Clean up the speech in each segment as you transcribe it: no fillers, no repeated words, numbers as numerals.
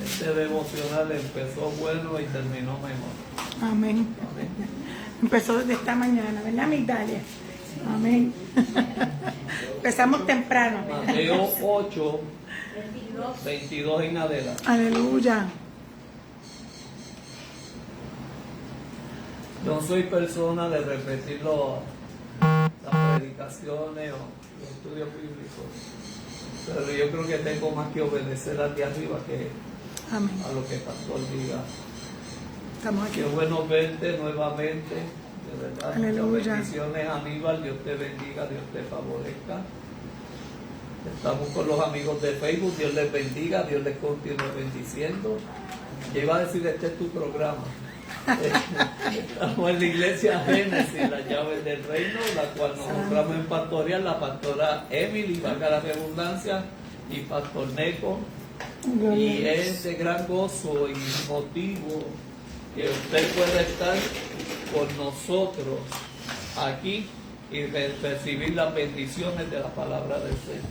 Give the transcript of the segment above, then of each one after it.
Este devocional empezó bueno y terminó mejor. Amén. Amén. Empezó desde esta mañana, ¿verdad, Migdalia? Amén. Empezamos temprano. Mateo 8, 22 en adelante. Aleluya. No soy persona de repetir las predicaciones o los estudios bíblicos, pero yo creo que tengo más que obedecer al de arriba que Amén. a lo que el pastor diga. Estamos aquí. Qué bueno verte nuevamente, de verdad. Aleluya. Muchas bendiciones, Aníbal. Dios te bendiga, Dios te favorezca. Estamos con los amigos de Facebook. Dios les bendiga, Dios les continúe bendiciendo. Yo iba a decir, este es tu programa. Estamos en la iglesia Génesis, las llaves del reino, la cual nos encontramos en pastoral, la pastora Emily, valga la redundancia, y pastor Neco. Y es de gran gozo y motivo que usted pueda estar con nosotros aquí y recibir las bendiciones de la palabra del Señor.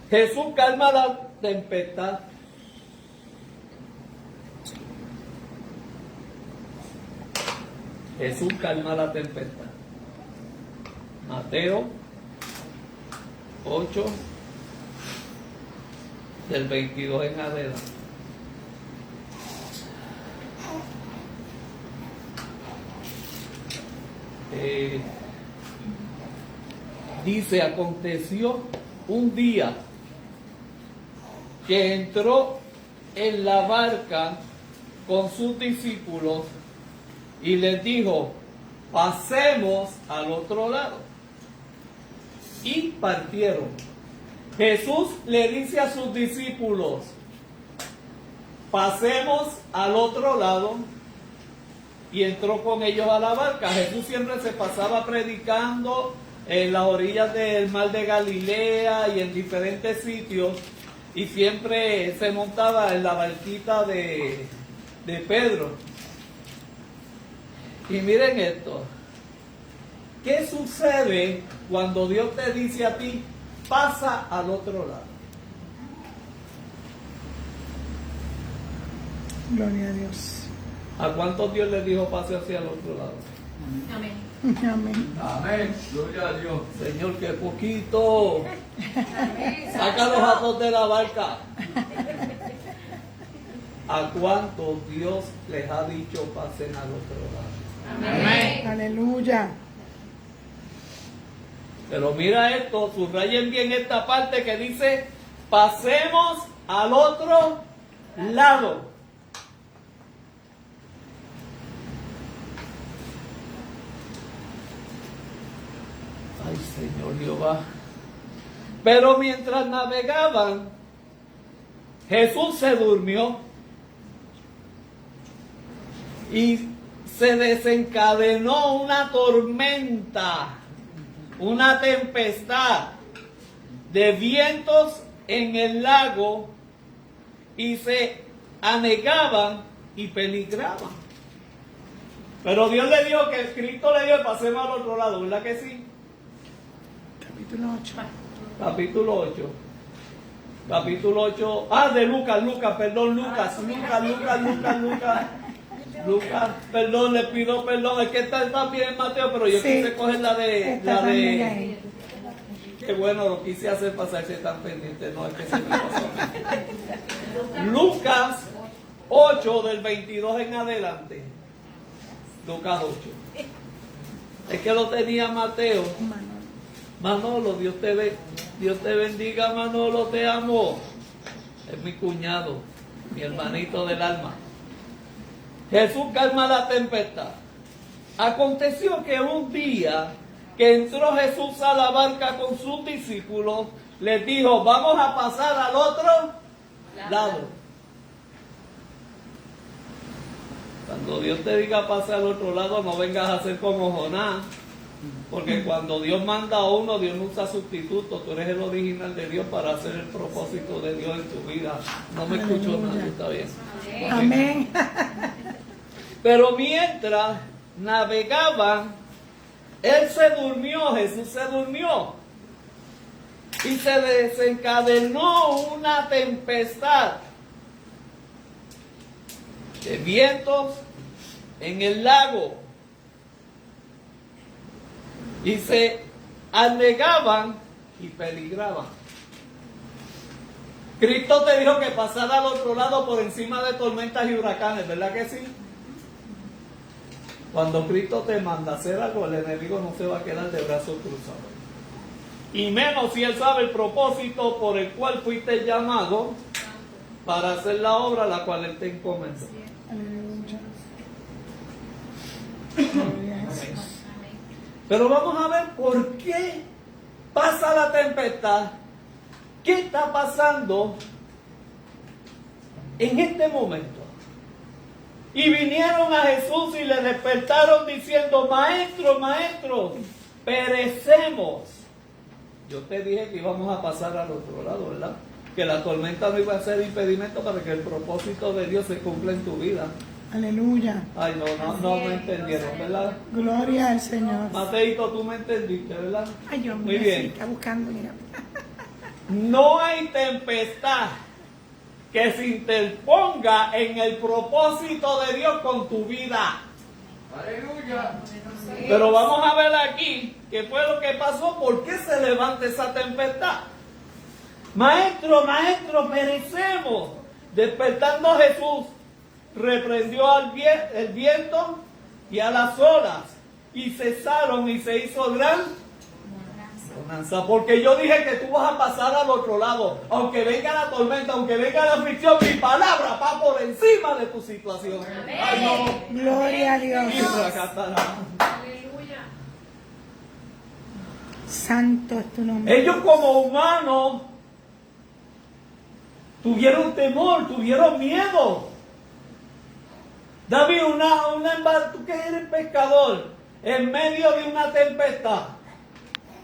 Jesús calma la tempestad. Jesús calma la tempestad. Mateo 8, del 22 en adelante. Dice, aconteció un día que entró en la barca con sus discípulos y les dijo, pasemos al otro lado. Y partieron. Jesús le dice a sus discípulos, pasemos al otro lado, y entró con ellos a la barca. Jesús siempre se pasaba predicando en las orillas del mar de Galilea y en diferentes sitios, y siempre se montaba en la barquita de Pedro. Y miren esto, ¿qué sucede cuando Dios te dice a ti, pasa al otro lado? Gloria a Dios. ¿A cuántos Dios les dijo pase hacia el otro lado? Amén. Amén. Amén, gloria a Dios. Señor, que poquito. Saca los atos de la barca. ¿A cuántos Dios les ha dicho pasen al otro lado? Amén. Aleluya. Pero mira esto, subrayen bien esta parte que dice, pasemos al otro lado. Ay, Señor Jehová. Pero mientras navegaban, Jesús se durmió y se desencadenó una tormenta, una tempestad de vientos en el lago, y se anegaban y peligraban. Pero Dios le dijo que Cristo le dio, pasemos al otro lado, ¿verdad que sí? Capítulo 8. Capítulo 8. Capítulo 8. De Lucas, perdón, le pido perdón. Es que está bien en Mateo, pero yo quise coger la de. Qué bueno, lo quise hacer pasarse tan pendiente. No, es que se me pasó. Lucas 8, del 22 en adelante. Lucas 8. Es que lo tenía Mateo. Manolo, Dios te bendiga, Manolo, te amo. Es mi cuñado, mi hermanito del alma. Jesús calma la tempestad. Aconteció que un día que entró Jesús a la barca con sus discípulos, les dijo, vamos a pasar al otro lado. Cuando Dios te diga pase al otro lado, no vengas a hacer como Jonás. Porque cuando Dios manda a uno, Dios no usa sustitutos. Tú eres el original de Dios para hacer el propósito de Dios en tu vida. No me escucho nada, está bien. Amén. Pero mientras navegaban, Él se durmió, Jesús se durmió. Y se desencadenó una tempestad de vientos en el lago y se anegaban y peligraban. Cristo te dijo que pasara al otro lado por encima de tormentas y huracanes, ¿verdad que sí? Cuando Cristo te manda hacer algo, el enemigo no se va a quedar de brazos cruzados. Y menos si él sabe el propósito por el cual fuiste llamado para hacer la obra a la cual él te encomendó. Aleluya. Gloria a Jesús. Pero vamos a ver por qué pasa la tempestad. ¿Qué está pasando en este momento? Y vinieron a Jesús y le despertaron diciendo: Maestro, maestro, perecemos. Yo te dije que íbamos a pasar al otro lado, ¿verdad? Que la tormenta no iba a ser impedimento para que el propósito de Dios se cumpla en tu vida. Aleluya. Ay, no me entendieron, ¿verdad? Gloria al Señor. Mateito, tú me entendiste, ¿verdad? Ay, Dios mío, Muy bien. sí, está buscando, mira. No hay tempestad que se interponga en el propósito de Dios con tu vida. Aleluya. Pero vamos a ver aquí qué fue lo que pasó, por qué se levanta esa tempestad. Maestro, maestro, perecemos. Despertando Jesús, reprendió el viento y a las olas, y cesaron y se hizo gran bonanza. Porque yo dije que tú vas a pasar al otro lado. Aunque venga la tormenta, aunque venga la aflicción, mi palabra va por encima de tu situación. Ay, no. Gloria a Dios. Aleluya. Santo es tu nombre. Ellos como humanos tuvieron temor, tuvieron miedo. David, tú que eres pescador, en medio de una tempestad,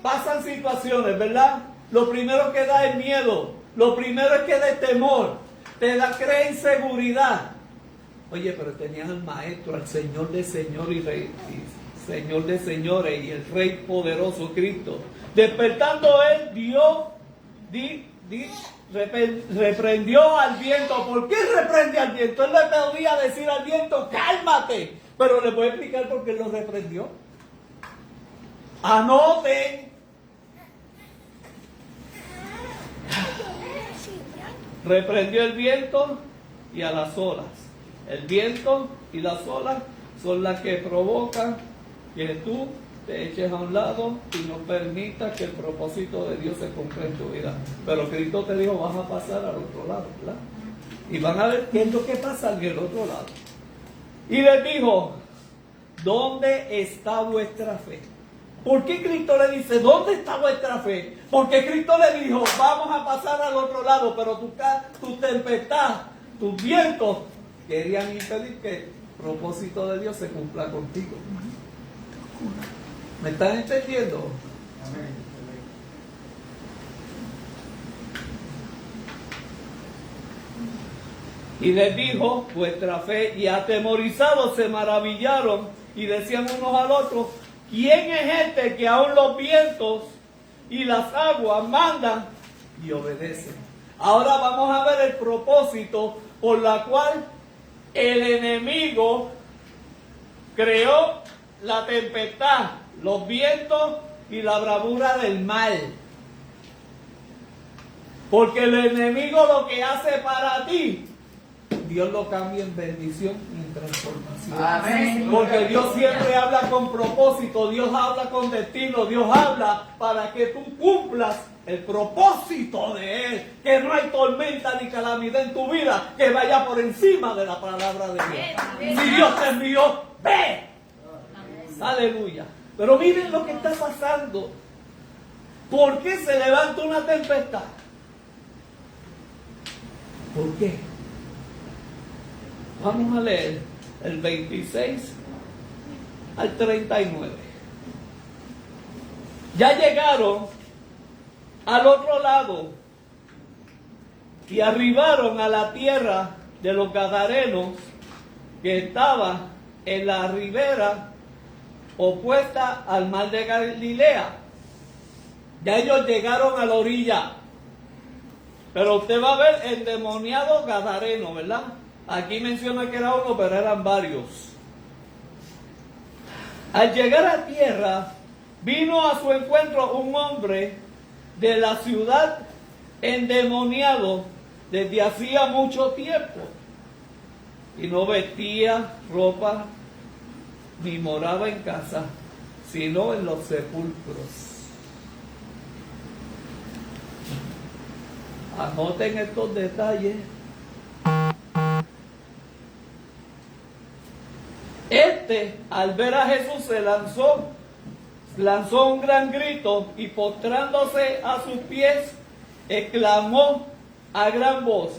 pasan situaciones, ¿verdad? Lo primero que da es miedo, lo primero es que da temor, crea inseguridad. Oye, pero tenían al Maestro, al Señor de Señor y Rey, y Señor de Señores y el Rey poderoso Cristo. Despertando él, reprendió al viento. ¿Por qué reprende al viento? Él le podía decir al viento: cálmate. Pero le voy a explicar por qué lo reprendió. Anoten. Reprendió el viento y a las olas. El viento y las olas son las que provocan que tú te eches a un lado y no permitas que el propósito de Dios se cumpla en tu vida. Pero Cristo te dijo: vas a pasar al otro lado, ¿verdad? Y van a ver qué es lo que pasa en el otro lado. Y les dijo: ¿dónde está vuestra fe? ¿Por qué Cristo le dice: ¿dónde está vuestra fe? Porque Cristo le dijo: vamos a pasar al otro lado, pero tu tempestad, tus vientos querían impedir que el propósito de Dios se cumpla contigo. ¿Me están entendiendo? Amén. Y les dijo: vuestra fe, y atemorizados se maravillaron y decían unos al otro: ¿quién es este que aún los vientos y las aguas mandan y obedecen? Ahora vamos a ver el propósito por la cual el enemigo creó la tempestad, los vientos y la bravura del mal. Porque el enemigo lo que hace para ti, Dios lo cambia en bendición y en transformación. Amén. Porque Dios siempre habla con propósito, Dios habla con destino, Dios habla para que tú cumplas el propósito de Él. Que no hay tormenta ni calamidad en tu vida que vaya por encima de la palabra de Dios. Si Dios te envió, ve. Aleluya. Pero miren lo que está pasando. ¿Por qué se levanta una tempestad? ¿Por qué? Vamos a leer el 26 al 39. Ya llegaron al otro lado y arribaron a la tierra de los Gadarenos, que estaba en la ribera opuesta al mar de Galilea. Ya ellos llegaron a la orilla. Pero usted va a ver el endemoniado gadareno, ¿verdad? aquí menciona que era uno, pero eran varios. Al llegar a tierra, vino a su encuentro un hombre de la ciudad endemoniado desde hacía mucho tiempo, y no vestía ropa ni moraba en casa, sino en los sepulcros. Anoten estos detalles. Al ver a Jesús, se lanzó un gran grito y postrándose a sus pies, exclamó a gran voz: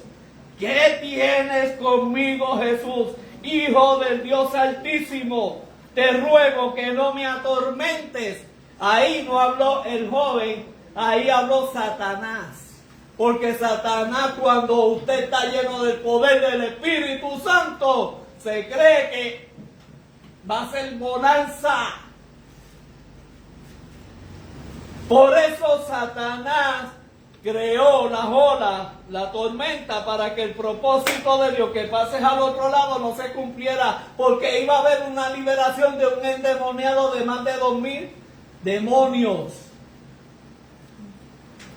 ¿qué tienes conmigo, Jesús, Hijo del Dios Altísimo? Te ruego que no me atormentes. Ahí no habló el joven, ahí habló Satanás. Porque Satanás, cuando usted está lleno del poder del Espíritu Santo, se cree que va a ser bonanza. Por eso Satanás creó las olas, la tormenta, para que el propósito de Dios, que pases al otro lado, no se cumpliera, porque iba a haber una liberación de un endemoniado de más de 2000 demonios.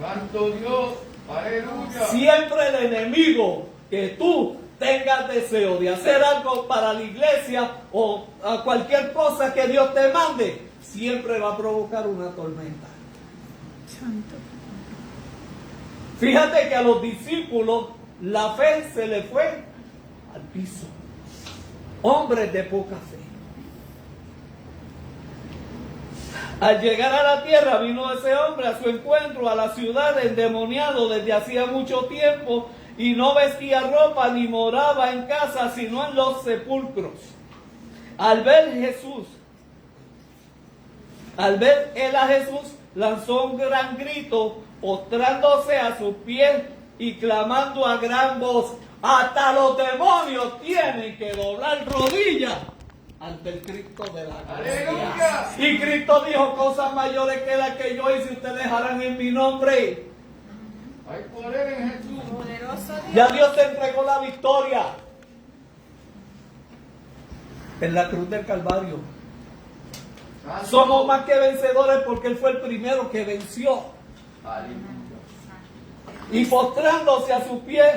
Santo Dios, aleluya. Siempre el enemigo, que tú tengas deseo de hacer algo para la iglesia o a cualquier cosa que Dios te mande, siempre va a provocar una tormenta. Santo. Fíjate que a los discípulos la fe se le fue al piso. Hombres de poca fe. Al llegar a la tierra, vino ese hombre a su encuentro a la ciudad endemoniado desde hacía mucho tiempo, y no vestía ropa ni moraba en casa, sino en los sepulcros. Al ver él a Jesús, lanzó un gran grito, postrándose a sus pies y clamando a gran voz. Hasta los demonios tienen que doblar rodillas ante el Cristo de la gloria. ¡Aleluya! Y Cristo dijo: cosas mayores que las que yo hice ustedes harán en mi nombre. Hay poder en Jesús. Ya Dios te entregó la victoria en la cruz del Calvario. Santo. Somos más que vencedores porque Él fue el primero que venció. Aleluya. Y postrándose a sus pies,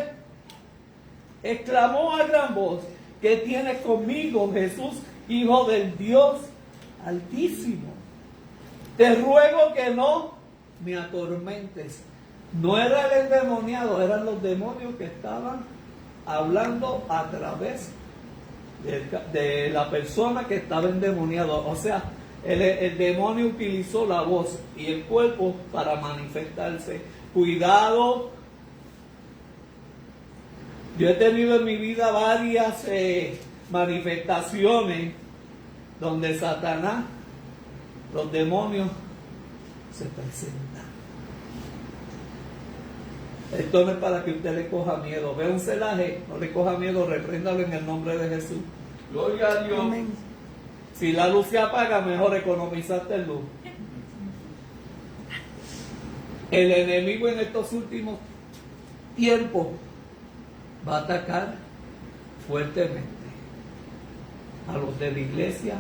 exclamó a gran voz: ¿qué tienes conmigo, Jesús, Hijo del Dios Altísimo? Te ruego que no me atormentes. No era el endemoniado, eran los demonios que estaban hablando a través de la persona que estaba endemoniado. O sea, el demonio utilizó la voz y el cuerpo para manifestarse. Cuidado. Yo he tenido en mi vida varias manifestaciones donde Satanás, los demonios, se presentan. Esto no es para que usted le coja miedo. Ve un celaje, no le coja miedo, repréndalo en el nombre de Jesús. Gloria a Dios. Amén. Si la luz se apaga, mejor economizaste luz. El enemigo en estos últimos tiempos va a atacar fuertemente a los de la iglesia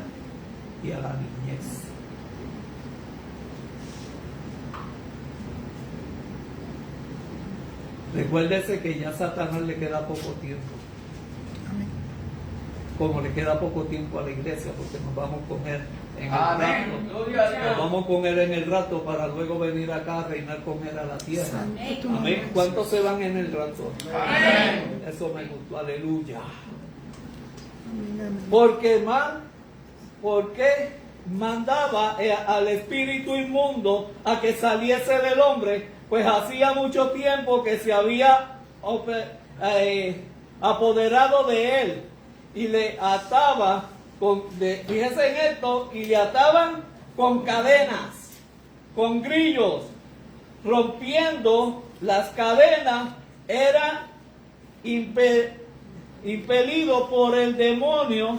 y a la niñez. Recuérdese que ya a Satanás le queda poco tiempo. Amén. Como le queda poco tiempo a la iglesia, porque nos vamos con él en el Amén. rato. Gloria a Nos Dios. vamos con él en el rato para luego venir acá a reinar con él a la tierra. Santo tu nombre. Amén. ¿Cuántos se van en el rato? Amén. Eso me gustó, aleluya. Amén, amén. Porque mandaba al espíritu inmundo a que saliese del hombre, pues hacía mucho tiempo que se había apoderado de él, y le ataba fíjese en esto, y le ataban con cadenas, con grillos. Rompiendo las cadenas, era impelido por el demonio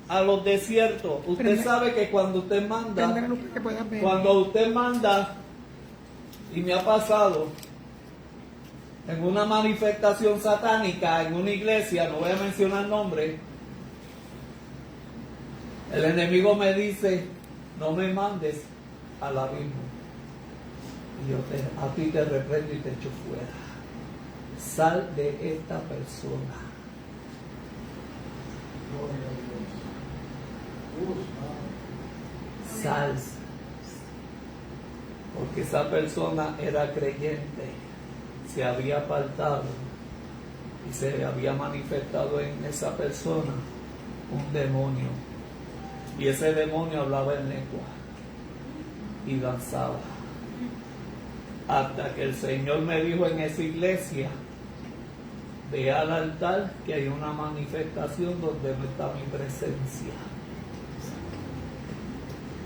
a los desiertos. Usted Prende- sabe que cuando usted Prende la manda, luz para que puedas ver. y me ha pasado, en una manifestación satánica en una iglesia, no voy a mencionar nombre, el enemigo me dice, no me mandes al abismo. Y yo a ti te reprendo y te echo fuera. Sal de esta persona. Sal. Porque esa persona era creyente, se había apartado y se había manifestado en esa persona un demonio. Y ese demonio hablaba en lengua y danzaba. Hasta que el Señor me dijo en esa iglesia, ve al altar que hay una manifestación donde no está mi presencia.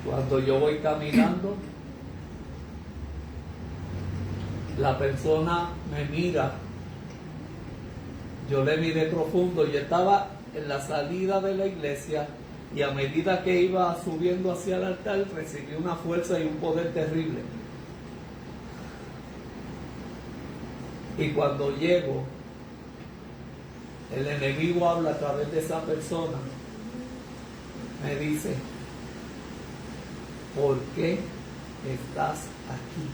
Cuando yo voy caminando, la persona me mira, yo le miré profundo, yo estaba en la salida de la iglesia y a medida que iba subiendo hacia el altar recibí una fuerza y un poder terrible. Y cuando llego, el enemigo habla a través de esa persona, me dice, ¿por qué estás aquí?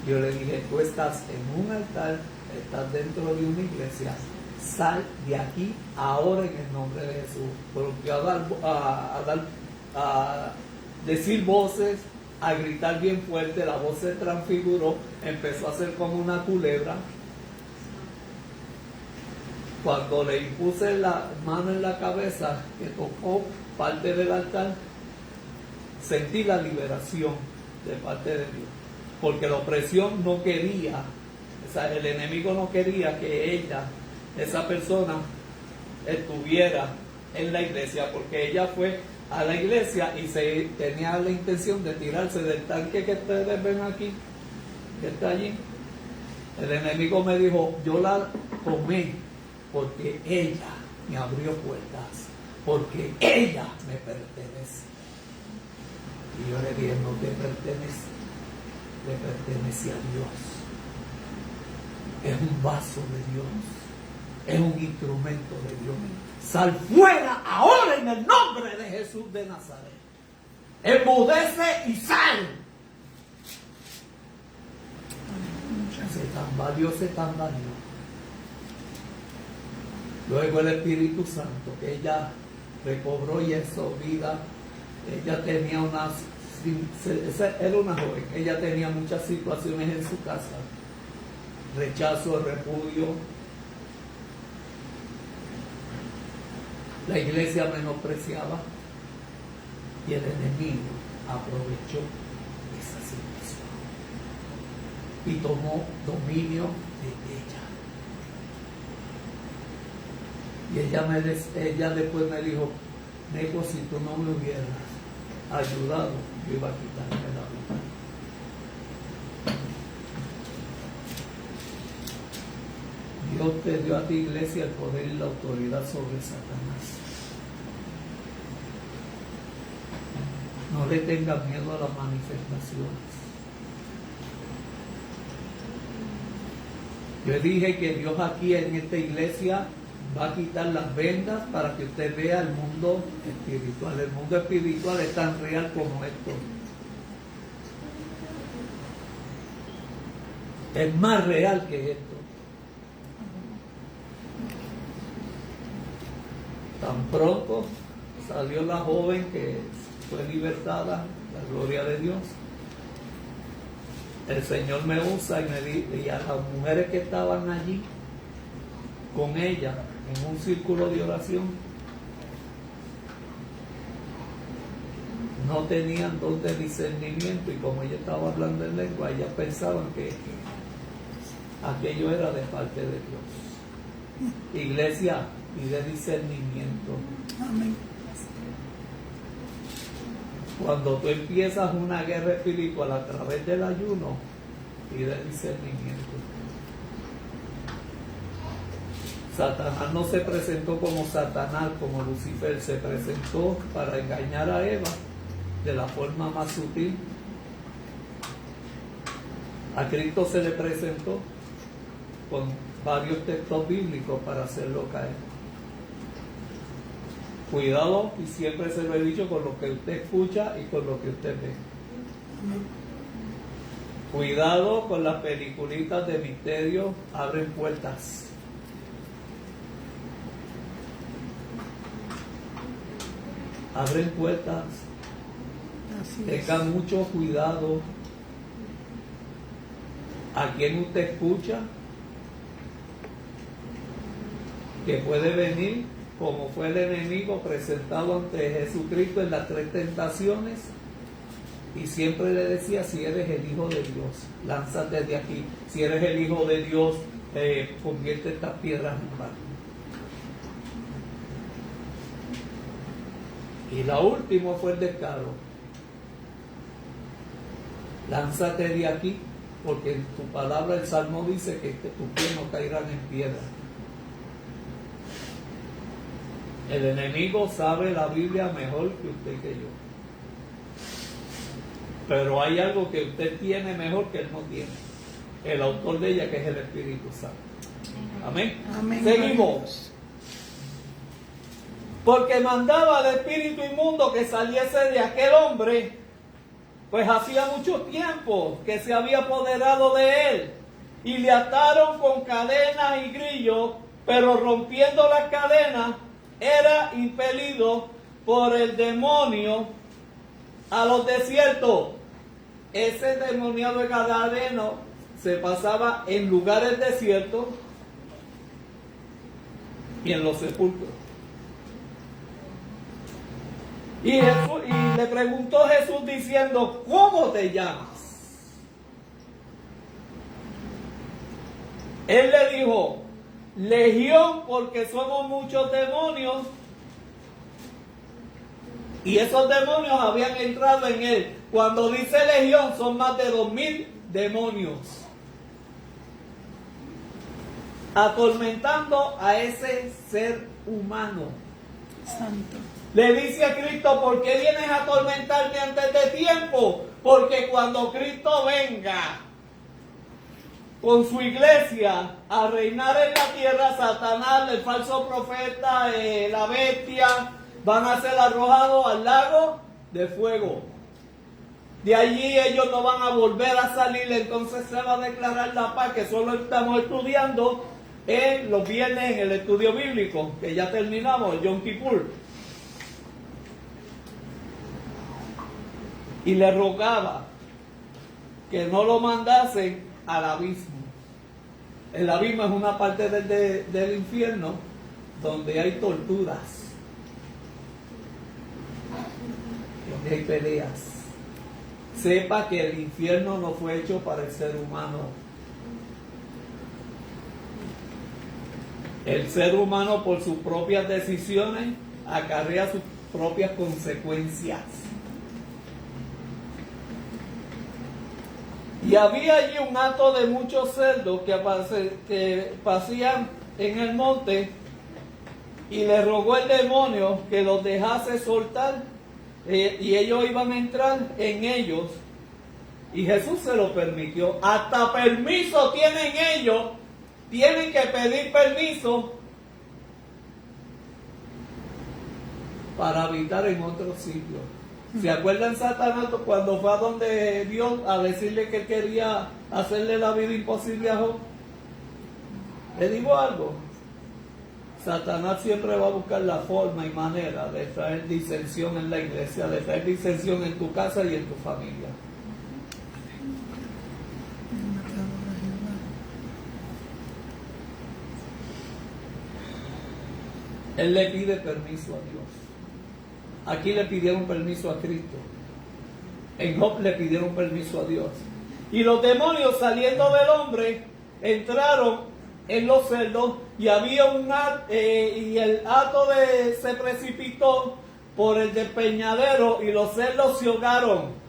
Yo le dije, tú estás en un altar, estás dentro de una iglesia, sal de aquí ahora en el nombre de Jesús. Porque a decir voces, a gritar bien fuerte, la voz se transfiguró, empezó a ser como una culebra. Cuando le impuse la mano en la cabeza, que tocó parte del altar, sentí la liberación de parte de Dios. Porque la opresión no quería, o sea, el enemigo no quería que ella, esa persona, estuviera en la iglesia, porque ella fue a la iglesia y tenía la intención de tirarse del tanque que ustedes ven aquí, que está allí. El enemigo me dijo, yo la tomé porque ella me abrió puertas, porque ella me pertenece. Y yo le dije, no te pertenece, le pertenece a Dios. Es un vaso de Dios, es un instrumento de Dios. Sal fuera ahora en el nombre de Jesús de Nazaret. Enmudece y sal. Se tambaleó, se tambaleó. Luego el Espíritu Santo, que ella recobró y hizo vida. Ella tenía era una joven, ella tenía muchas situaciones en su casa, rechazo, repudio, la iglesia menospreciaba y el enemigo aprovechó esa situación y tomó dominio de ella. Y ella después me dijo, Neco, si tú no me hubieras ayudado, yo iba a quitarme la vida. Dios te dio a ti, iglesia, el poder y la autoridad sobre Satanás. No le tengas miedo a las manifestaciones. Yo dije que Dios aquí en esta iglesia va a quitar las vendas para que usted vea el mundo espiritual. El mundo espiritual es tan real como esto. Es más real que esto. Tan pronto salió la joven que fue libertada, la gloria de Dios. El Señor me usa y a las mujeres que estaban allí con ella en un círculo de oración no tenían don de discernimiento, y como ella estaba hablando en lengua, ellas pensaban que aquello era de parte de Dios. Iglesia, pide discernimiento. Amén. Cuando tú empiezas una guerra espiritual a través del ayuno, pide discernimiento. Satanás no se presentó como Satanás, como Lucifer, se presentó para engañar a Eva de la forma más sutil. A Cristo se le presentó con varios textos bíblicos para hacerlo caer. Cuidado, y siempre se lo he dicho, con lo que usted escucha y con lo que usted ve. Cuidado con las peliculitas de misterio, abren puertas. Abren puertas. Así es. Tenga mucho cuidado a quien usted escucha, que puede venir como fue el enemigo presentado ante Jesucristo en las 3 tentaciones, y siempre le decía: si eres el Hijo de Dios, lánzate de aquí. Si eres el Hijo de Dios, convierte estas piedras en pan. Y la última fue el descaro: lánzate de aquí, porque en tu palabra el Salmo dice que tus pies no caerán en piedra. El enemigo sabe la Biblia mejor que usted y que yo. Pero hay algo que usted tiene mejor que él no tiene. El autor de ella, que es el Espíritu Santo. Amén. Amén. Seguimos. Porque mandaba al espíritu inmundo que saliese de aquel hombre, pues hacía mucho tiempo que se había apoderado de él, y le ataron con cadenas y grillos, pero rompiendo las cadenas, era impelido por el demonio a los desiertos. Ese demoniado de Gadareno se pasaba en lugares desiertos y en los sepulcros. Y le preguntó Jesús diciendo: ¿cómo te llamas? Él le dijo: Legión, porque somos muchos demonios. Y esos demonios habían entrado en él. Cuando dice legión, son más de 2000 demonios, atormentando a ese ser humano. Santo. Le dice a Cristo: ¿por qué vienes a atormentarme antes de tiempo? Porque cuando Cristo venga con su iglesia a reinar en la tierra, Satanás, el falso profeta, la bestia, van a ser arrojados al lago de fuego. De allí ellos no van a volver a salir. Entonces se va a declarar la paz, que solo estamos estudiando en los viernes en el estudio bíblico, que ya terminamos, el Yom Kippur. Y le rogaba que no lo mandasen al abismo. El abismo es una parte del infierno donde hay torturas, donde hay peleas. Sepa que el infierno no fue hecho para el ser humano. El ser humano, por sus propias decisiones, acarrea sus propias consecuencias. Y había allí un hato de muchos cerdos que pasían en el monte, y le rogó el demonio que los dejase soltar, y ellos iban a entrar en ellos, y Jesús se lo permitió. Hasta permiso tienen ellos, tienen que pedir permiso para habitar en otro sitio. ¿Se acuerdan Satanás cuando fue a donde Dios a decirle que quería hacerle la vida imposible a Job? ¿Le digo algo? Satanás siempre va a buscar la forma y manera de traer disensión en la iglesia, de traer disensión en tu casa y en tu familia. Él le pide permiso a Dios. Aquí le pidieron permiso a Cristo. En Job le pidieron permiso a Dios. Y los demonios, saliendo del hombre, entraron en los cerdos, y había y el hato se precipitó por el despeñadero, y los cerdos se ahogaron.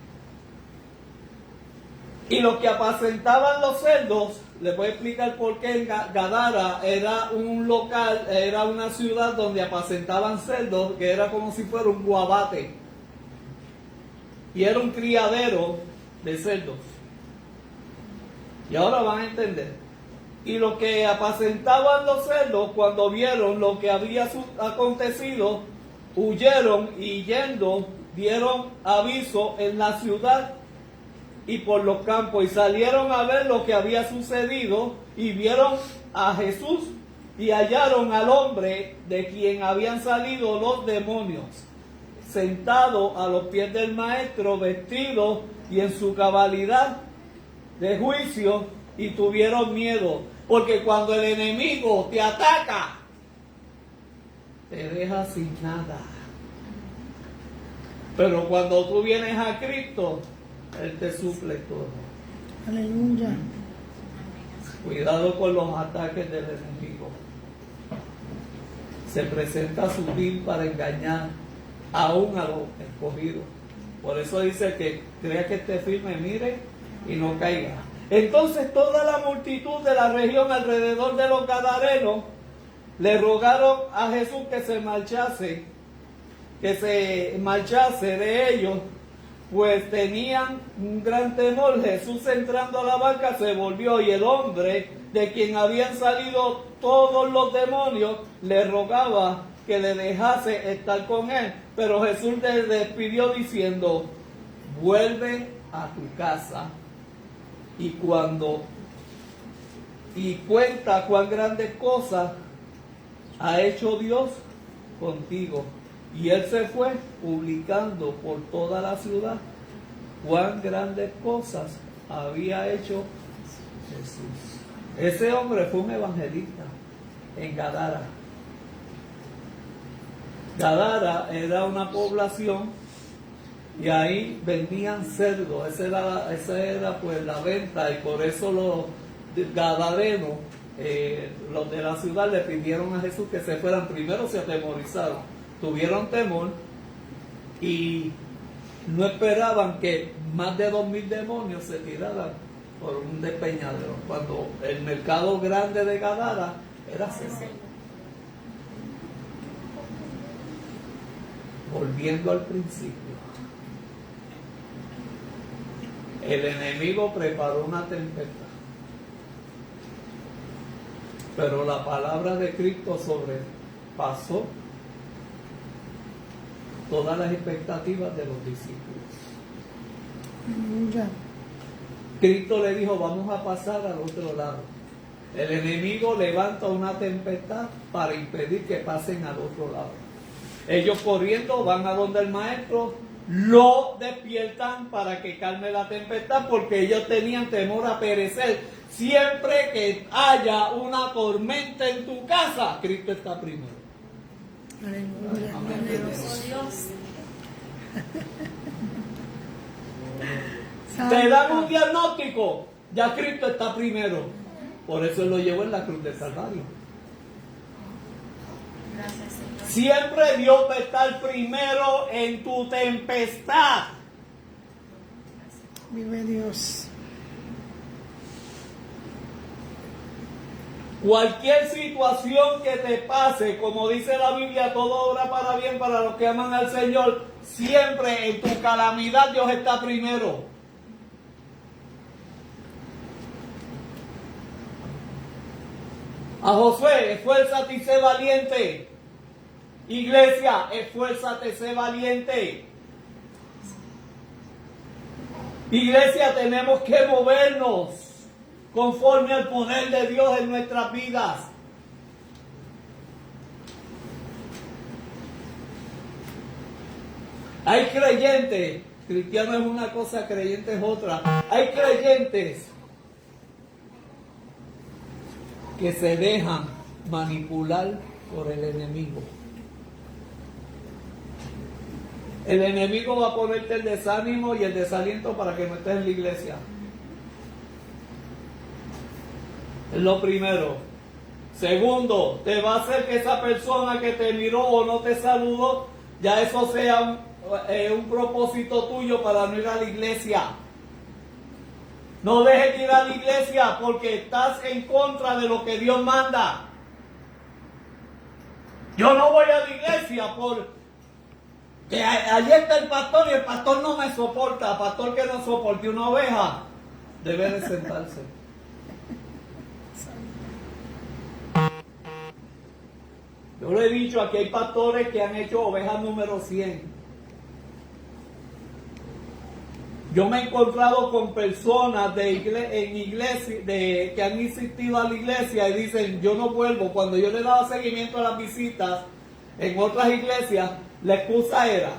Y los que apacentaban los cerdos, les voy a explicar por qué. En Gadara era un local, era una ciudad donde apacentaban cerdos, que era como si fuera un guabate, y era un criadero de cerdos. Y ahora van a entender. Y los que apacentaban los cerdos, cuando vieron lo que había acontecido, huyeron y yendo dieron aviso en la ciudad y por los campos, y salieron a ver lo que había sucedido, y vieron a Jesús y hallaron al hombre de quien habían salido los demonios, sentado a los pies del maestro, vestido y en su cabalidad de juicio, y tuvieron miedo, porque cuando el enemigo te ataca, te deja sin nada. Pero cuando tú vienes a Cristo, Él te suple todo. Aleluya. Cuidado con los ataques del enemigo. Se presenta sutil para engañar aún a los escogidos. Por eso dice que crea que esté firme, mire y no caiga. Entonces toda la multitud de la región alrededor de los Gadarenos le rogaron a Jesús que se marchase de ellos, pues tenían un gran temor. Jesús, entrando a la barca, se volvió, y el hombre de quien habían salido todos los demonios le rogaba que le dejase estar con él. Pero Jesús le despidió diciendo: vuelve a tu casa y cuenta cuán grandes cosas ha hecho Dios contigo. Y él se fue publicando por toda la ciudad cuán grandes cosas había hecho Jesús. Ese hombre fue un evangelista en Gadara. Gadara era una población y ahí vendían cerdos. Esa era pues la venta, y por eso los gadarenos, los de la ciudad, le pidieron a Jesús que se fueran. Primero se atemorizaron, tuvieron temor y no esperaban que más de 2000 demonios se tiraran por un despeñadero, cuando el mercado grande de Gadara era cerrado. Volviendo al principio, el enemigo preparó una tempestad, pero la palabra de Cristo sobrepasó todas las expectativas de los discípulos. Aleluya. Cristo le dijo: vamos a pasar al otro lado. El enemigo levanta una tempestad para impedir que pasen al otro lado. Ellos corriendo van a donde el maestro, lo despiertan para que calme la tempestad, porque ellos tenían temor a perecer. Siempre que haya una tormenta en tu casa, Cristo está primero. Aleluya. Amén. Dios. Te dan un diagnóstico, ya Cristo está primero. Por eso Él lo llevó en la cruz del Calvario. Gracias, Señor. Siempre Dios va a estar primero en tu tempestad. Vive Dios. Cualquier situación que te pase, como dice la Biblia, todo obra para bien para los que aman al Señor. Siempre en tu calamidad Dios está primero. A Josué: esfuérzate y sé valiente. Iglesia, esfuérzate, sé valiente. Iglesia, tenemos que movernos conforme al poder de Dios en nuestras vidas. Hay creyentes, cristiano es una cosa, creyente es otra. Hay creyentes que se dejan manipular por el enemigo. El enemigo va a ponerte el desánimo y el desaliento para que no estés en la iglesia. Es lo primero. Segundo, te va a hacer que esa persona que te miró o no te saludó, ya eso sea un propósito tuyo para no ir a la iglesia. No dejes de ir a la iglesia porque estás en contra de lo que Dios manda. Yo no voy a la iglesia porque allí está el pastor y el pastor no me soporta. Pastor que no soporte una oveja debe de sentarse. Yo le he dicho, aquí hay pastores que han hecho ovejas número 100. Yo me he encontrado con personas en iglesia, que han insistido a la iglesia y dicen, yo no vuelvo. Cuando yo le daba seguimiento a las visitas en otras iglesias, la excusa era,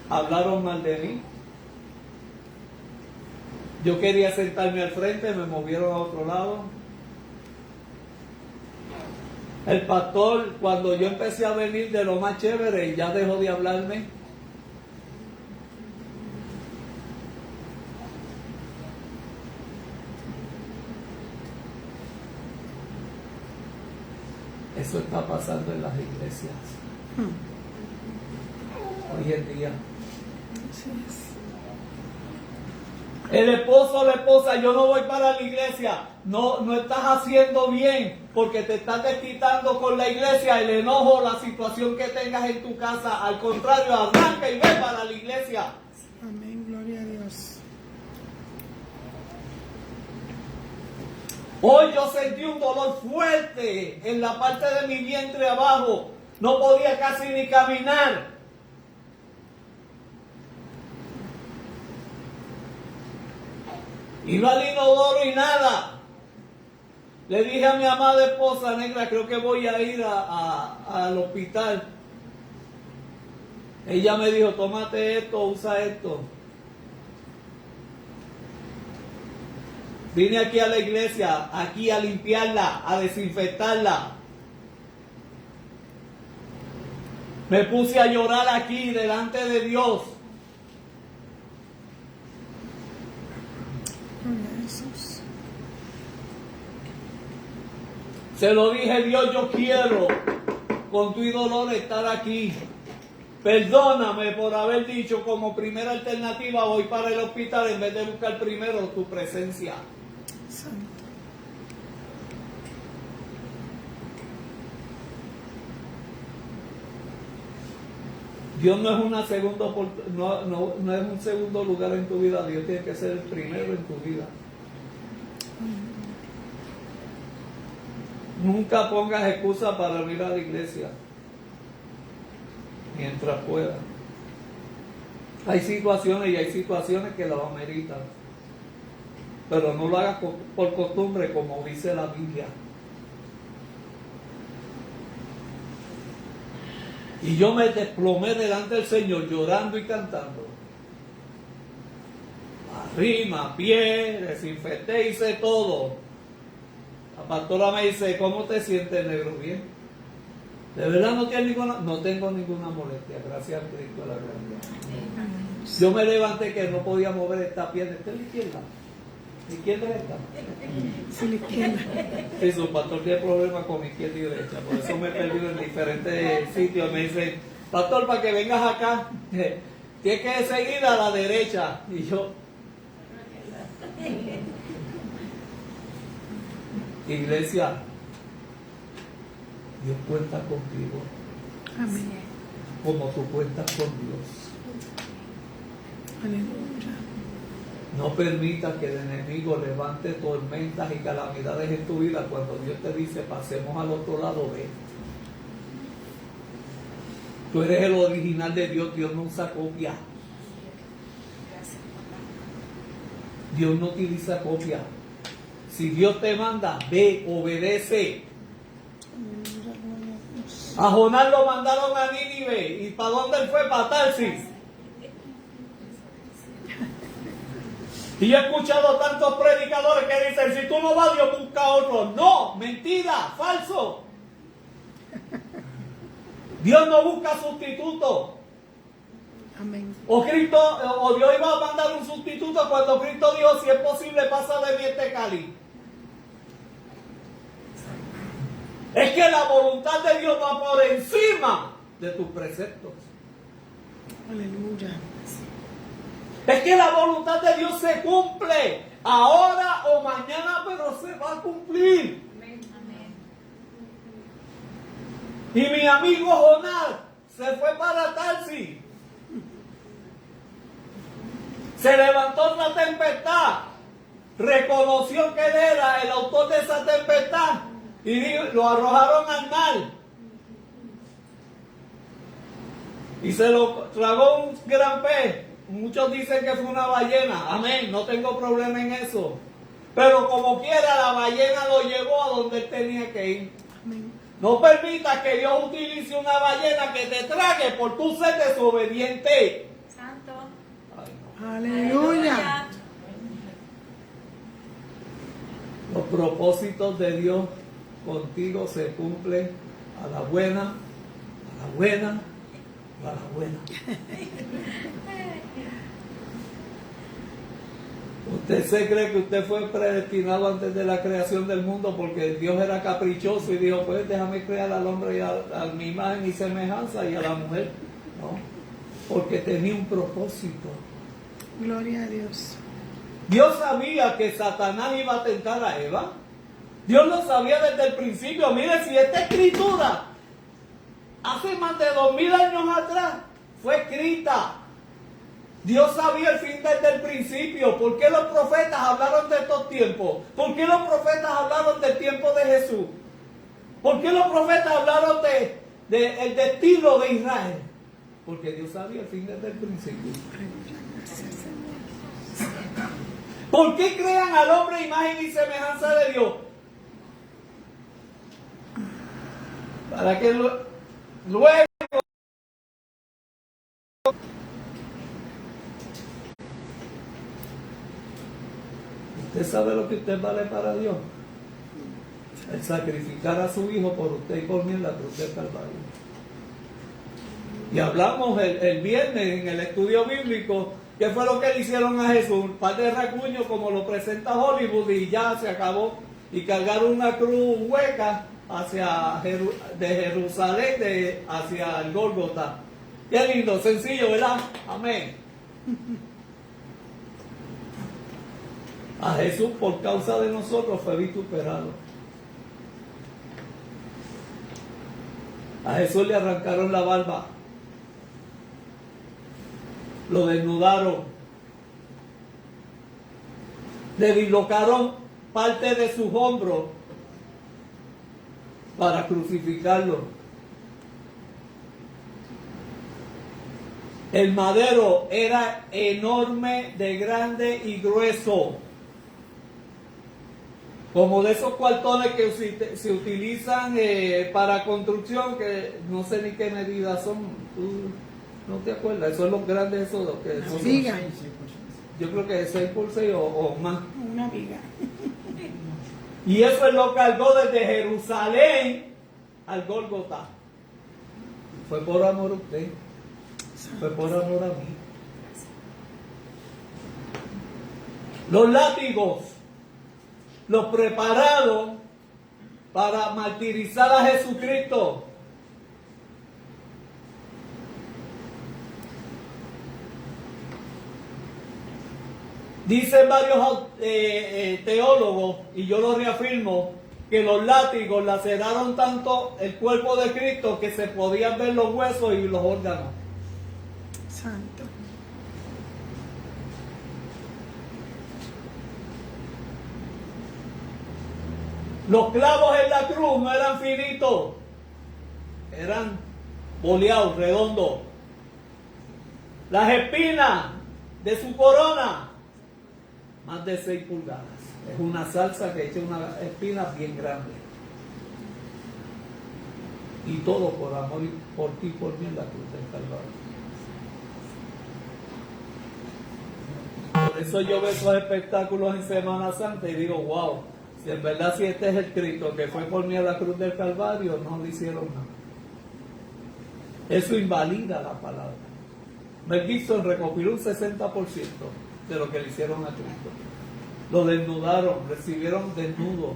hablaron mal de mí. Yo quería sentarme al frente, me movieron a otro lado. El pastor, cuando yo empecé a venir de lo más chévere, ya dejó de hablarme. Eso está pasando en las iglesias hoy en día. Así es. El esposo o la esposa, yo no voy para la iglesia. No estás haciendo bien porque te estás desquitando con la iglesia, el enojo, la situación que tengas en tu casa. Al contrario, arranca y ve para la iglesia. Amén, gloria a Dios. Hoy yo sentí un dolor fuerte en la parte de mi vientre abajo. No podía casi ni caminar. Iba al inodoro y nada. Le dije a mi amada esposa negra, creo que voy a ir al hospital. Ella me dijo, tómate esto, usa esto. Vine aquí a la iglesia, aquí a limpiarla, a desinfectarla. Me puse a llorar aquí delante de Dios. Gloria a Jesús. Se lo dije, Dios, yo quiero con tu dolor estar aquí. Perdóname por haber dicho como primera alternativa voy para el hospital en vez de buscar primero tu presencia. Santo. Dios no es una segunda no es un segundo lugar en tu vida, Dios tiene que ser el primero en tu vida. Nunca pongas excusa para venir a la iglesia mientras pueda. Hay situaciones y hay situaciones que lo ameritan, pero no lo hagas por costumbre, como dice la Biblia. Y yo me desplomé delante del Señor llorando y cantando. Arrima, a pie, desinfecté, hice todo. La pastora me dice, ¿cómo te sientes, negro? Bien. ¿De verdad no tienes ninguna? No tengo ninguna molestia, gracias a Cristo la gloria. Yo me levanté que no podía mover esta pierna. ¿Esta es la izquierda? ¿La izquierda es esta? Sí, la izquierda. Sí, su pastor tiene problemas con izquierda y derecha, por eso me he perdido en diferentes sitios. Me dicen, pastor, para que vengas acá, tienes que seguir a la derecha. Y yo, iglesia, Dios cuenta contigo Amén. como tú cuentas con Dios. Aleluya. No permitas que el enemigo levante tormentas y calamidades en tu vida cuando Dios te dice pasemos al otro lado de él. Tú eres el original de Dios, Dios no usa copia. Dios no utiliza copia. Si Dios te manda, ve, obedece. Aleluya, gloria a Dios. A Jonás lo mandaron a Nínive. ¿Y para dónde él fue? Para Tarsis. Y yo he escuchado tantos predicadores que dicen, si tú no vas, Dios busca otro. No, mentira, falso. Dios no busca sustituto. Amén. O Dios iba a mandar un sustituto cuando Cristo dijo, si es posible, pasa de mí este cáliz. Es que la voluntad de Dios va por encima de tus preceptos. Aleluya. Es que la voluntad de Dios se cumple ahora o mañana, pero se va a cumplir. Y mi amigo Jonás se fue para Tarsis. Se levantó otra tempestad. Reconoció que él era el autor de esa tempestad. y lo arrojaron al mar. Y se lo tragó un gran pez. Muchos dicen que fue una ballena. Amén, no tengo problema en eso. Pero como quiera, la ballena lo llevó a donde él tenía que ir. Amén. No permitas que Dios utilice una ballena que te trague por tu ser desobediente. Santo. Ay, no. Aleluya. Los propósitos de Dios contigo se cumplen a la buena, a la buena, a la buena. Usted se cree que usted fue predestinado antes de la creación del mundo porque Dios era caprichoso y dijo, pues déjame crear al hombre a mi imagen y semejanza y a la mujer. No, porque tenía un propósito. Gloria a Dios. Dios sabía que Satanás iba a tentar a Eva. Dios lo sabía desde el principio. Mire, si esta escritura hace más de 2000 años atrás fue escrita, Dios sabía el fin desde el principio. ¿Por qué los profetas hablaron de estos tiempos? ¿Por qué los profetas hablaron del tiempo de Jesús? ¿Por qué los profetas hablaron del destino de Israel? Porque Dios sabía el fin desde el principio. ¿Por qué crean al hombre imagen y semejanza de Dios? Para que luego usted sabe lo que usted vale para Dios. El sacrificar a su hijo por usted y por mí en la cruz del Calvario. Y hablamos el viernes en el estudio bíblico. ¿Qué fue lo que le hicieron a Jesús? Un par de rasguños como lo presenta Hollywood y ya se acabó. Y cargaron una cruz hueca de Jerusalén hacia el Gólgota. Qué lindo, sencillo, ¿verdad? Amén. A Jesús por causa de nosotros fue vituperado. A Jesús le arrancaron la barba. Lo desnudaron, le dislocaron parte de sus hombros para crucificarlo. El madero era enorme, de grande y grueso, como de esos cuartones que se utilizan para construcción, que no sé ni qué medidas son. ¿No te acuerdas? Esos son los grandes, esos que son. Viga. Yo creo que es 6x6 o más. Una viga. Y eso es lo cargó desde Jerusalén al Gólgota. Fue por amor a usted. Fue por amor a mí. Los látigos los prepararon para martirizar a Jesucristo. Dicen varios teólogos, y yo lo reafirmo, que los látigos laceraron tanto el cuerpo de Cristo que se podían ver los huesos y los órganos. Santo. Los clavos en la cruz no eran finitos, eran boleados, redondos. Las espinas de su corona, más de 6 pulgadas. Es una salsa que echa una espina bien grande. Y todo por amor por ti y por mí en la cruz del Calvario. Por eso yo veo esos espectáculos en Semana Santa y digo, wow, si en verdad si este es el Cristo que fue por mí a la cruz del Calvario, no le hicieron nada. Eso invalida la palabra. Mel Gibson recopiló un 60% de lo que le hicieron a Cristo. Lo desnudaron, recibieron desnudo.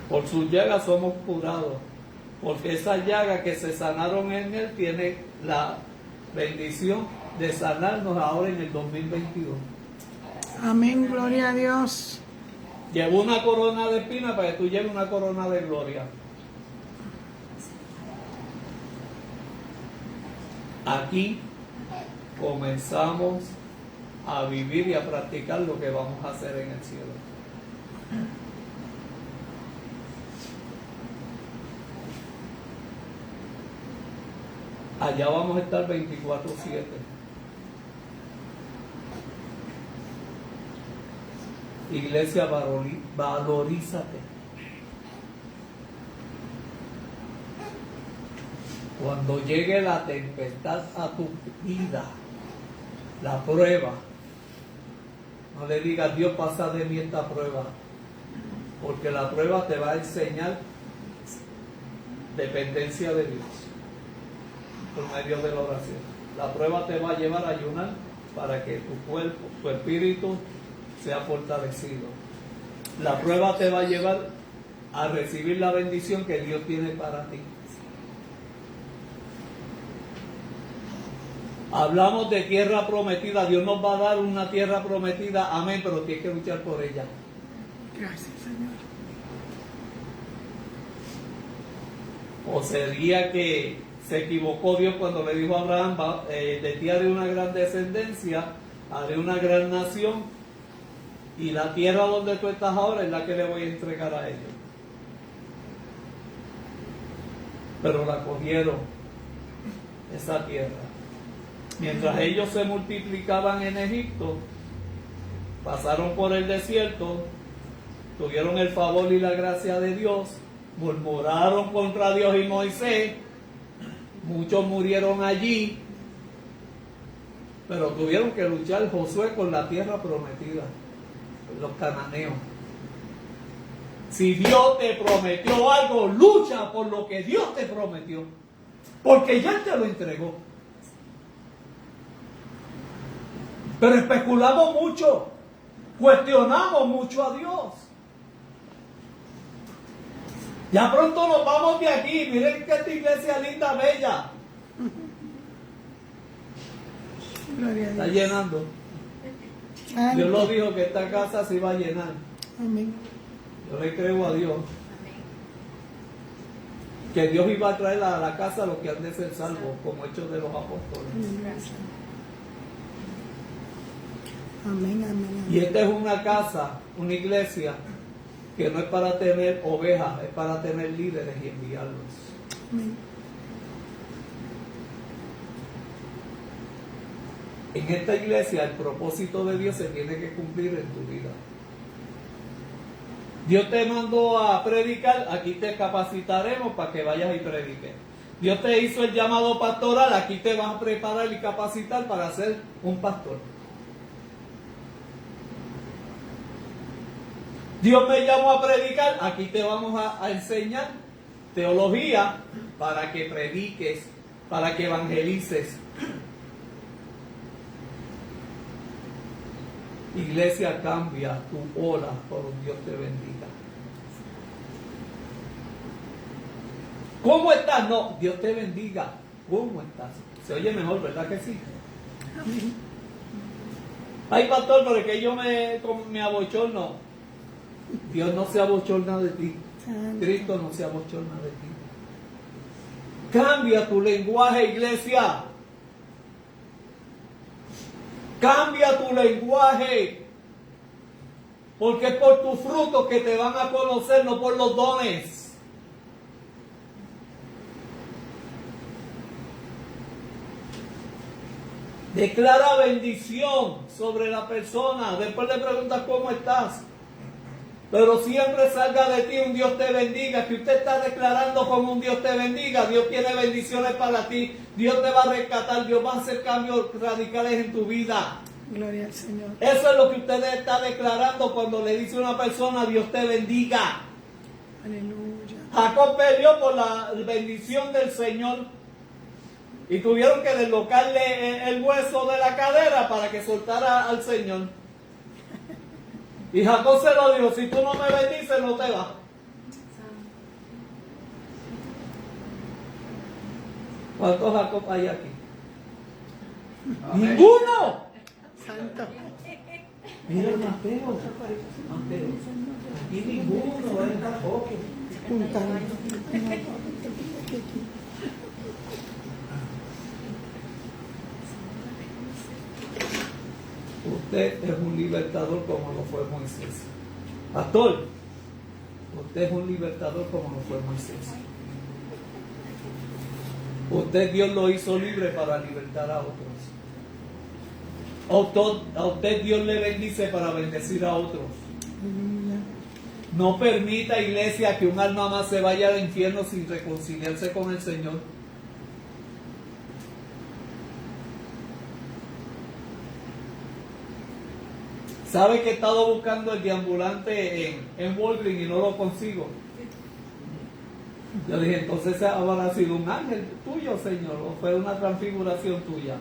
Por sus llagas somos curados, porque esas llagas que se sanaron en él tienen la bendición de sanarnos ahora en el 2022. Amén, gloria a Dios. Llevó una corona de espinas para que tú lleves una corona de gloria. Aquí comenzamos a vivir y a practicar lo que vamos a hacer en el cielo. Allá vamos a estar 24/7. Iglesia, valorízate. Cuando llegue la tempestad a tu vida, la prueba, no le digas, Dios, pasa de mí esta prueba, porque la prueba te va a enseñar dependencia de Dios por medio de la oración. La prueba te va a llevar a ayunar para que tu cuerpo, tu espíritu sea fortalecido. La prueba te va a llevar a recibir la bendición que Dios tiene para ti. Hablamos de tierra prometida. Dios nos va a dar una tierra prometida, amén, pero tienes que luchar por ella. Gracias, Señor. O sería que se equivocó Dios cuando le dijo a Abraham, de ti haré una gran descendencia, haré una gran nación, y la tierra donde tú estás ahora es la que le voy a entregar a ellos. Pero la cogieron, esa tierra. Mientras ellos se multiplicaban en Egipto, pasaron por el desierto, tuvieron el favor y la gracia de Dios, murmuraron contra Dios y Moisés, muchos murieron allí, pero tuvieron que luchar Josué con la tierra prometida, los cananeos. Si Dios te prometió algo, lucha por lo que Dios te prometió, porque ya te lo entregó. Pero especulamos mucho, cuestionamos mucho a Dios. Ya pronto nos vamos de aquí. Miren que esta iglesia linda, bella. Gloria a Está Dios. llenando. Santo. Dios lo dijo que esta casa se iba a llenar. Amén. Yo le creo a Dios. Que Dios iba a traer a la casa los que han de ser salvos, como hechos de los apóstoles. Amén, amén, Y amén. esta es una casa, una iglesia, que no es para tener ovejas, es para tener líderes y enviarlos. Amén. En esta iglesia el propósito de Dios se tiene que cumplir en tu vida. Dios te mandó a predicar, aquí te capacitaremos para que vayas y prediques. Dios te hizo el llamado pastoral, aquí te vas a preparar y capacitar para ser un pastor. Dios me llamó a predicar, aquí te vamos a enseñar teología para que prediques, para que evangelices. Iglesia, cambia tu hora por un Dios te bendiga. ¿Cómo estás? No, Dios te bendiga. ¿Cómo estás? Se oye mejor, ¿verdad que sí? Amén. Ay, pastor, pero es que yo me abochorno. Dios no se abochorna de ti. Santo. Cristo no se abochorna de ti. Cambia tu lenguaje, iglesia. Cambia tu lenguaje. Porque es por tus frutos que te van a conocer, no por los dones. Declara bendición sobre la persona. Después le preguntas cómo estás. Pero siempre salga de ti un Dios te bendiga. Que usted está declarando como un Dios te bendiga. Dios tiene bendiciones para ti. Dios te va a rescatar. Dios va a hacer cambios radicales en tu vida. Gloria al Señor. Eso es lo que usted está declarando cuando le dice a una persona Dios te bendiga. Aleluya. Jacob peleó por la bendición del Señor. Y tuvieron que deslocarle el hueso de la cadera para que soltara al Señor. Y Jacob se lo dijo, si tú no me bendices, no te vas. ¿Cuántos Jacob hay aquí? Amén. ¡Ninguno! Santo. Mira Mateo. Mateo. Aquí ninguno es Jacob. Juntando. usted es un libertador como lo fue Moisés. Pastor, usted es un libertador como lo fue Moisés. Usted Dios lo hizo libre para libertar a otros. A usted Dios le bendice para bendecir a otros. Aleluya. No permita, iglesia, que un alma más se vaya al infierno sin reconciliarse con el Señor. ¿Sabe que he estado buscando el deambulante en Walgreens y no lo consigo? Yo dije, entonces habrá sido un ángel tuyo, Señor, o fue una transfiguración tuya.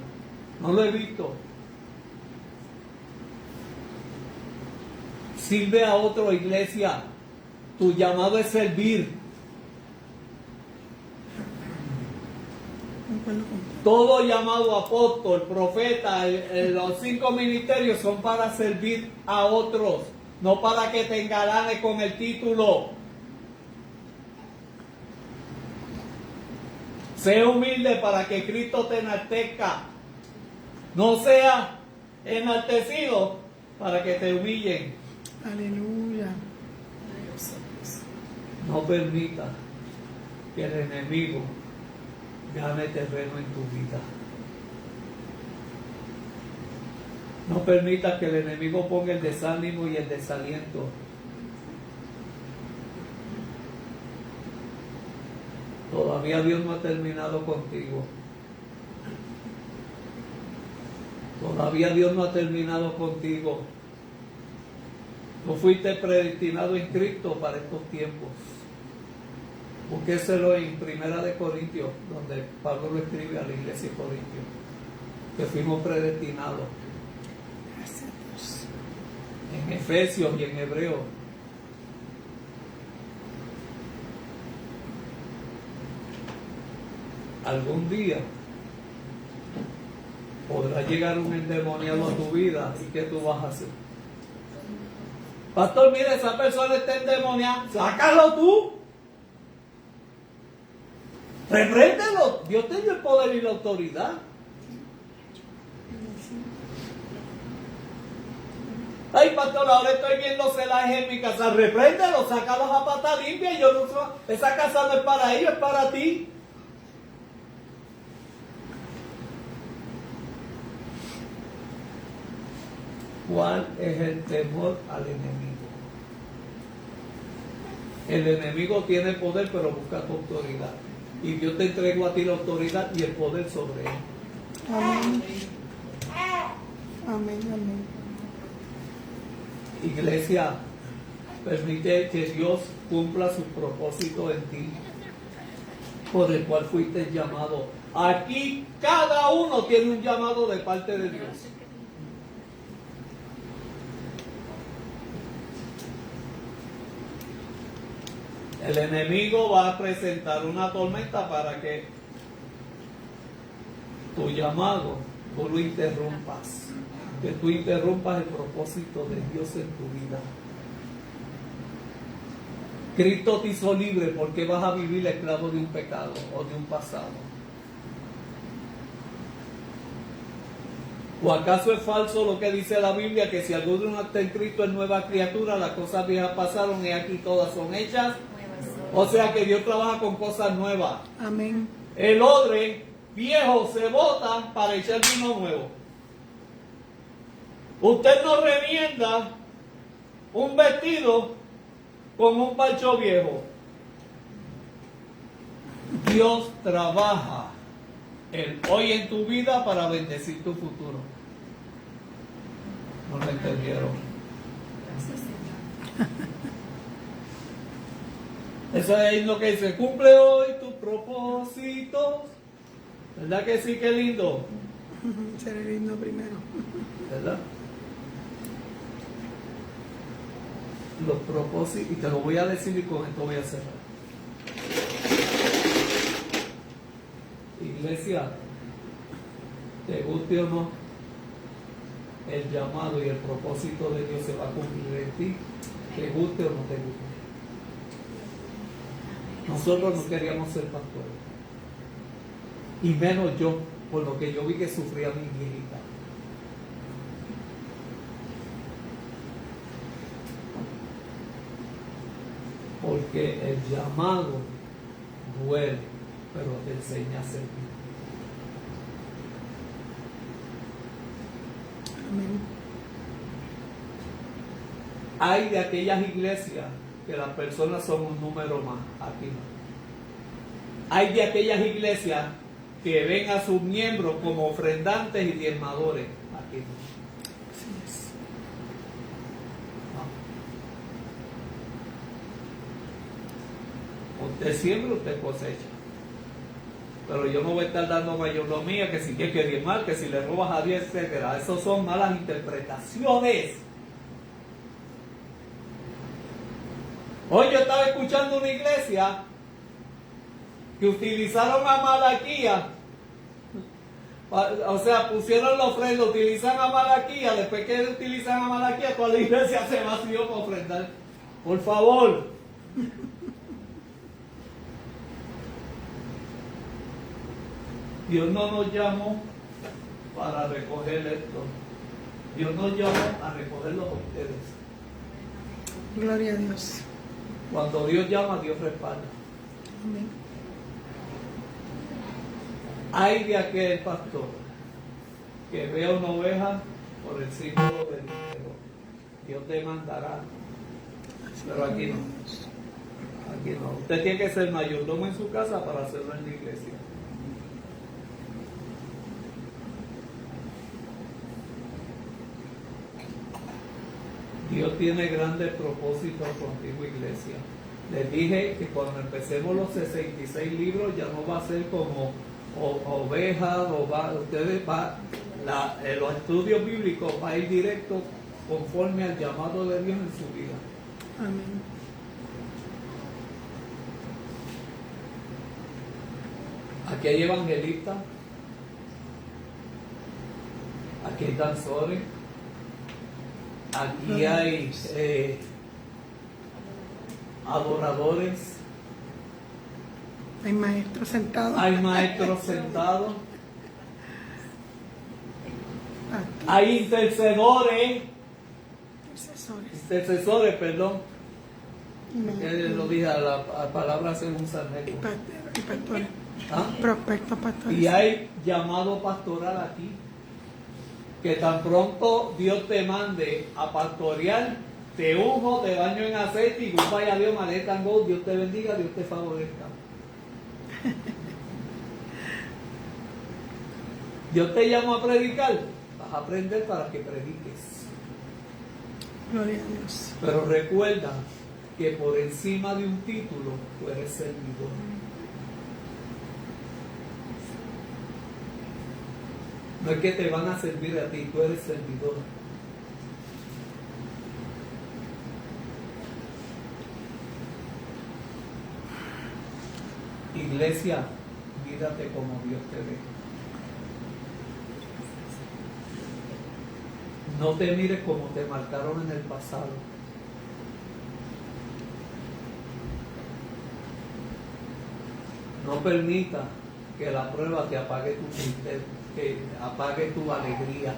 No lo he visto. Sirve a otro, iglesia. Tu llamado es servir. Concuerdo con Todo llamado apóstol, profeta, los 5 ministerios son para servir a otros, no para que te engalanes con el título. Sé humilde para que Cristo te enaltezca. No sea enaltecido para que te humillen. Aleluya. No permita que el enemigo gane terreno en tu vida. No permita que el enemigo ponga el desánimo y el desaliento. Todavía Dios no ha terminado contigo. Todavía Dios no ha terminado contigo. Tú fuiste predestinado en Cristo para estos tiempos. Búsqueselo en Primera de Corintios, donde Pablo lo escribe a la iglesia de Corintios, que fuimos predestinados. Gracias a Dios. En Efesios y en Hebreos. Algún día podrá llegar un endemoniado a tu vida, y ¿qué tú vas a hacer? Pastor, mira, esa persona está endemoniada, sácalo tú. Repréndelo. Dios te dio el poder y la autoridad. Ay, pastor, ahora estoy viendo celajes en mi casa. Repréndelo, sácalos a pata limpia. Esa casa no es para ellos, es para ti. ¿Cuál es el temor al enemigo? El enemigo tiene poder, pero busca tu autoridad. Y Dios te entregó a ti la autoridad y el poder sobre él. Amén. Amén, amén. Iglesia, permite que Dios cumpla su propósito en ti, por el cual fuiste llamado. Aquí cada uno tiene un llamado de parte de Dios. El enemigo va a presentar una tormenta para que tu llamado tú lo interrumpas, que tú interrumpas el propósito de Dios en tu vida. Cristo te hizo libre, porque vas a vivir esclavo de un pecado o de un pasado. ¿O acaso es falso lo que dice la Biblia, que si alguno no está en Cristo es nueva criatura, las cosas viejas pasaron y aquí todas son hechas? O sea que Dios trabaja con cosas nuevas. Amén. El odre viejo se bota para echar vino nuevo. Usted no remienda un vestido con un parcho viejo. Dios trabaja hoy en tu vida para bendecir tu futuro. ¿No lo entendieron? Eso es lo que dice: cumple hoy tus propósitos. ¿Verdad que sí? Qué lindo. Seré lindo primero. ¿Verdad? Los propósitos, y te lo voy a decir y con esto voy a cerrar. Iglesia, te guste o no, el llamado y el propósito de Dios se va a cumplir en ti, te guste o no te guste. Nosotros no queríamos ser pastores, y menos yo, por lo que yo vi que sufría mi viejita. Porque el llamado duele, pero te enseña a servir. Amén. Hay de aquellas iglesias que las personas son un número más, aquí no. Hay de aquellas iglesias que ven a sus miembros como ofrendantes y diezmadores, aquí no. Así es. Usted siembra, usted cosecha. Pero yo no voy a estar dando mayordomía, que si quieres que diezmar, que si le robas a Dios, etcétera. Esas son malas interpretaciones. Hoy yo estaba escuchando una iglesia que utilizaron a Malaquía, o sea, pusieron la ofrenda, utilizan a Malaquía, después que utilizan a Malaquía, toda la iglesia se vació para ofrendar. Por favor. Dios no nos llamó para recoger esto. Dios nos llamó a recogerlo a ustedes. Gloria a Dios. Cuando Dios llama, Dios respalda. Amén. Hay de aquel pastor que vea una oveja por el símbolo del dinero. Dios demandará. Pero aquí no. Aquí no. Usted tiene que ser mayordomo en su casa para hacerlo en la iglesia. Dios tiene grandes propósitos contigo, iglesia. Les dije que cuando empecemos los 66 libros ya no va a ser como ovejas, los estudios bíblicos va a ir directo conforme al llamado de Dios en su vida. Amén. Aquí hay evangelistas, aquí hay danzores, aquí hay adoradores, Hay maestros sentados. hay maestros sentados, Aquí, hay intercesores. perdón, Amén. que lo dije a la palabra según San Y Jerónimo. pasteros, y pastores. ¿Ah? Prospectos pastores. Y hay llamado pastoral aquí. Que tan pronto Dios te mande a pastorear, te unjo, te baño en aceite y goodbye a Dios, maleta and go. Dios te bendiga, Dios te favorezca. Dios te llama a predicar, vas a aprender para que prediques. Gloria a Dios. Pero recuerda que por encima de un título tú eres servidor. No es que te van a servir a ti, tú eres servidor. Iglesia, mírate como Dios te ve. No te mires como te marcaron en el pasado. No permita que la prueba te apague tu tristeza, que apague tu alegría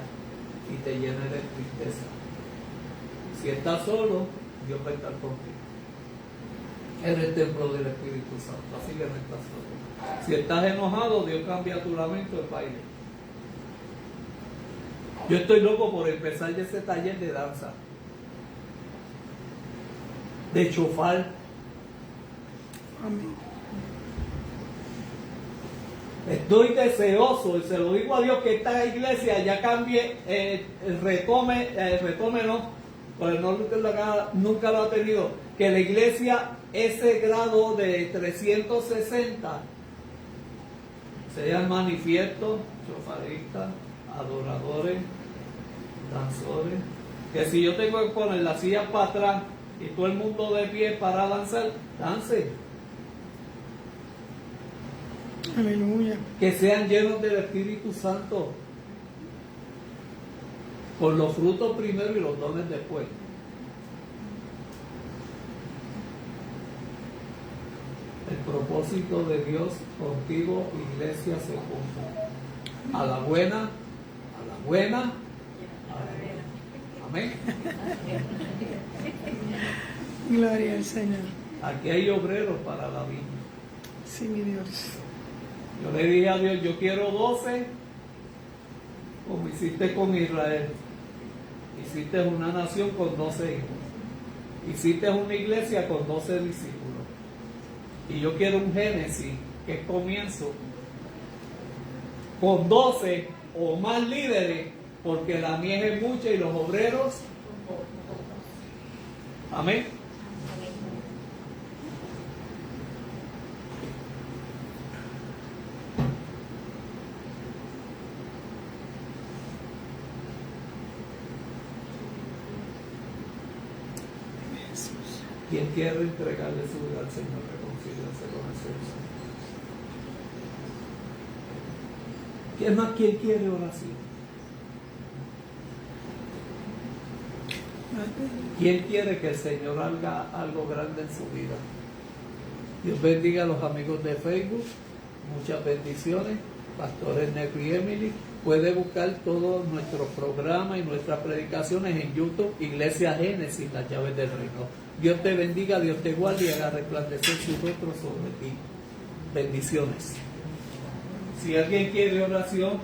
y te llene de tristeza. Si estás solo, Dios va a estar contigo. Eres el templo del Espíritu Santo, así que no estás solo. Si estás enojado, Dios cambia tu lamento en baile. Yo estoy loco por empezar ya ese taller de danza, de chofar. Amén. Estoy deseoso, y se lo digo a Dios, que esta iglesia ya cambie, retome no, porque nunca lo ha tenido, que la iglesia, ese grado de 360, sean manifiestos, chofaristas, adoradores, danzores, que si yo tengo que poner la silla para atrás y todo el mundo de pie para danzar, dance. Aleluya. Que sean llenos del Espíritu Santo, con los frutos primero y los dones después. El propósito de Dios contigo, iglesia, se cumple. A la buena, a la buena, a la buena. Amén. Gloria al Señor. Aquí hay obreros para la viña. Sí, mi Dios. Yo le dije a Dios, yo quiero 12, como hiciste con Israel. Hiciste una nación con 12 hijos. Hiciste una iglesia con 12 discípulos. Y yo quiero un Génesis, que es comienzo, con 12 o más líderes, porque la mies es mucha y los obreros. Amén. ¿Quién quiere entregarle su vida al Señor? Reconcíliase con el Señor. ¿Quién más? ¿Quién quiere oración? ¿Quién quiere que el Señor haga algo grande en su vida? Dios bendiga a los amigos de Facebook. Muchas bendiciones. Pastores Neco y Emily. Puede buscar todos nuestros programas y nuestras predicaciones en YouTube. Iglesia Génesis, las llaves del reino. Dios te bendiga, Dios te guarde y haga resplandecer su rostro sobre ti. Bendiciones. Si alguien quiere oración.